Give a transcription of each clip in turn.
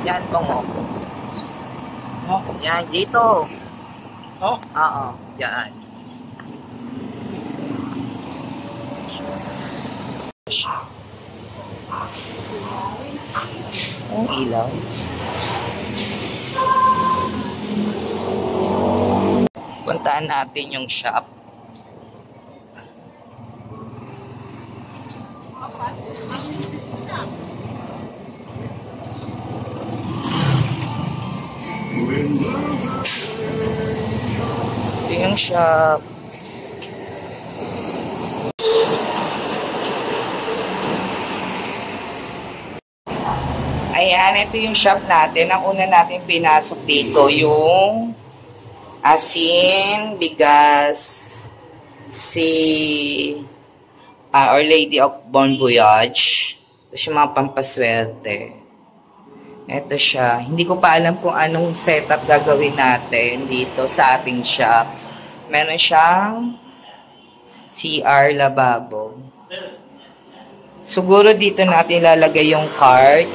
Yan, tungo. Oh. Yan, dito. Oh? Oo, yan. Ang ilaw. Puntaan natin yung shop. Ito yung shop. Ayan, ito yung shop natin. Ang una natin pinasok dito yung asin, bigas, Our Lady of Bon Voyage. Ito yung mga pampaswerte. Ito siya. Hindi ko pa alam kung anong setup gagawin natin dito sa ating shop. Meron siyang CR, lababo. Siguro dito natin ilalagay yung cart.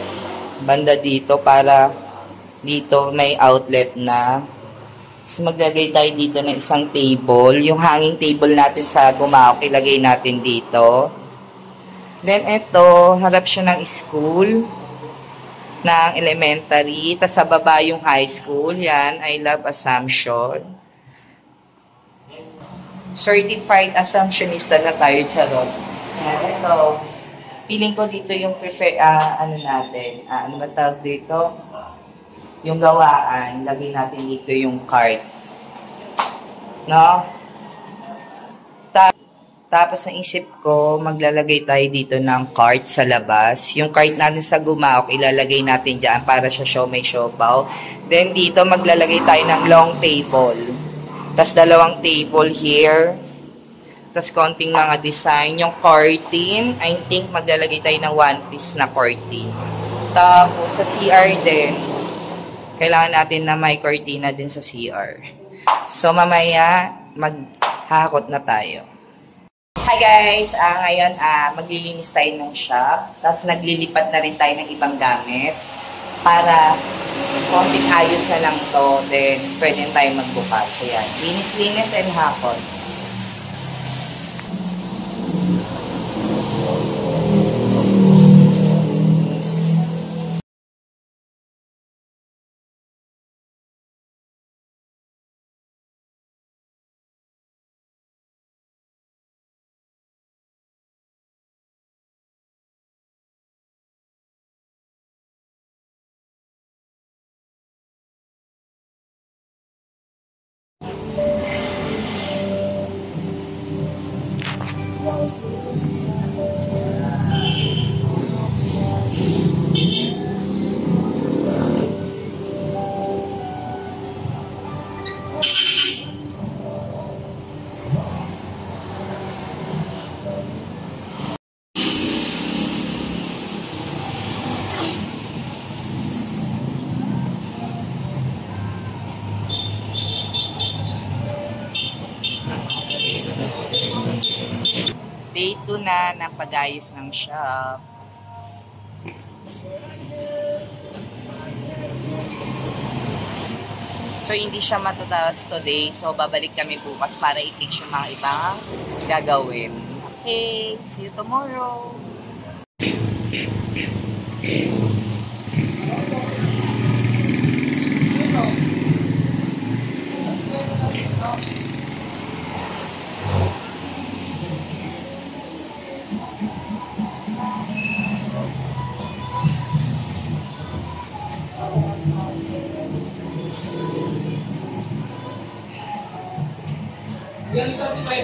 Banda dito para dito may outlet na. Tapos maglagay tayo dito ng isang table. Yung hanging table natin sa Gumaok, ilagay natin dito. Then ito, harap siya ng school, ng elementary. Tapos sa baba yung high school. Yan, I Love Assumption. Certified Assumptionista na tayo, charot. Yan, ito. Feeling ko dito yung ano natin, ano ba tawag dito? Yung gawaan, lagay natin dito yung cart. No? Tapos ang isip ko, maglalagay tayo dito ng cart sa labas. Yung cart natin sa Gumaok, ilalagay natin dyan para siya siomay siopaw. Then dito maglalagay tayo ng long table. Tapos dalawang table here. Tapos konting mga design. Yung curtain, I think maglalagay tayo ng one piece na curtain. Tapos sa CR din, kailangan natin na may cortina din sa CR. So mamaya, maghahakot na tayo. Hi guys! Ngayon, maglilinis tayo ng shop. Tapos naglilipat na rin tayo ng ibang gamit. Para konting ayos na lang to. Then, pwede tayo magbukas. So yan, linis-linis and hakot. Day 2 na ng pag-ayos ng shop. So, hindi siya matatawas today. So, babalik kami bukas para i-fix yung mga ibang gagawin. Okay, see you tomorrow.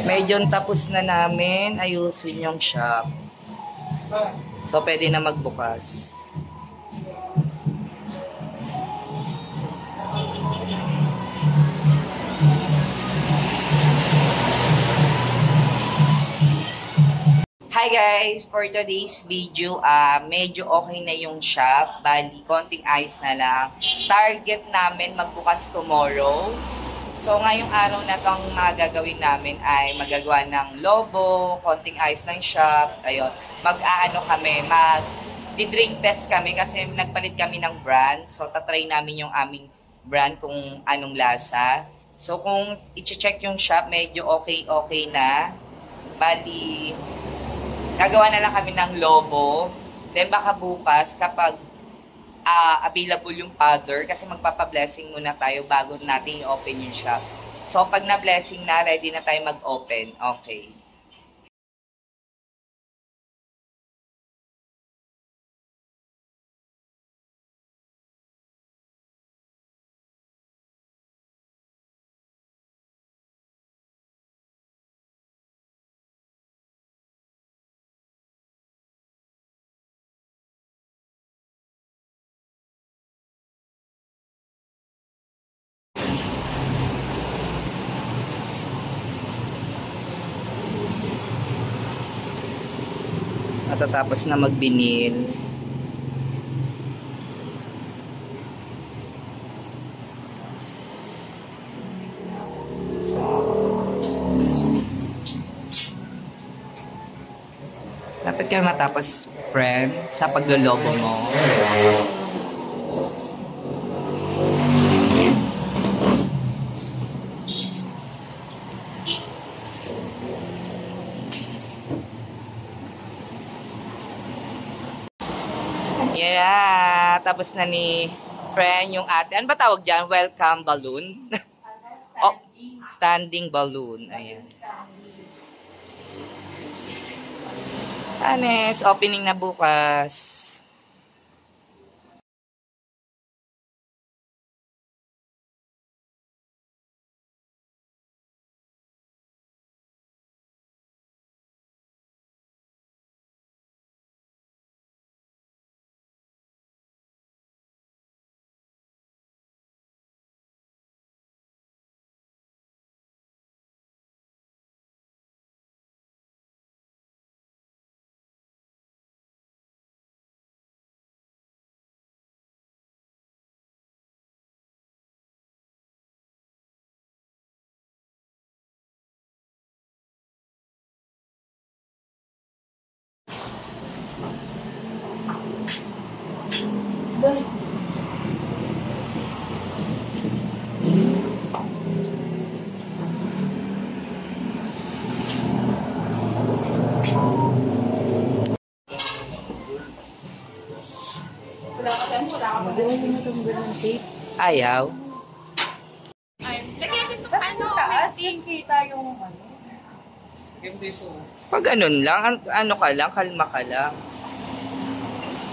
Medyo tapos na namin ayusin yung shop. So, pwede na magbukas. Hi guys! For today's video, medyo okay na yung shop. Bali, konting ayos na lang. Target namin magbukas tomorrow. So, ngayong araw na itong gagawin namin ay magagawa ng lobo, konting ayos ng shop. Ayun, mag-aano kami, Di-drink test kami kasi nagpalit kami ng brand. So, tatry namin yung aming brand kung anong lasa. So, kung i-check yung shop, medyo okay na. Bali, gagawa na lang kami ng logo. Then, baka bukas, kapag available yung powder, kasi magpapablessing muna tayo bago natin i-open yung shop. So, pag na-blessing na, ready na tayo mag-open. Okay. Matatapos na magbinil. Dapat ka matapos, friend, sa paglolobo mo. Yeah, tapos na ni friend yung ate. Ano ba tawag dyan? Welcome balloon? Oh, standing balloon. Ayan. Anes, opening na bukas. Ayaw. Ano, taas, kita yung ano. Pag ganun lang, ano ka lang, kalma ka lang.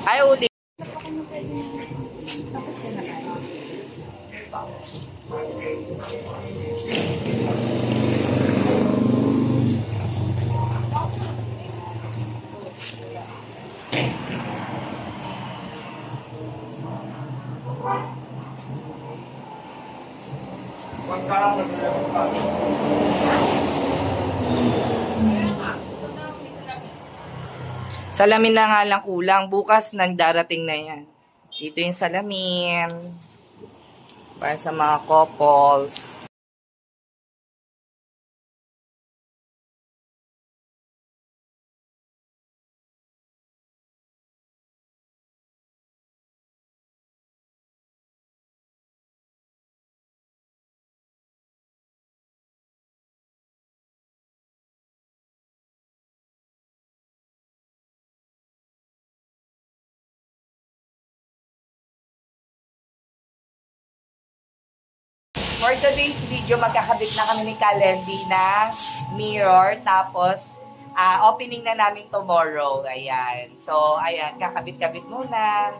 Ay, uli. Salamin na nga lang kulang. Bukas nagdarating na yan. Dito yung salamin. Para sa mga couples. For today's video, magkakabit na kami ni Kalendi ng mirror. Tapos, opening na namin tomorrow. Ayan. So, ayan, kakabit-kabit muna.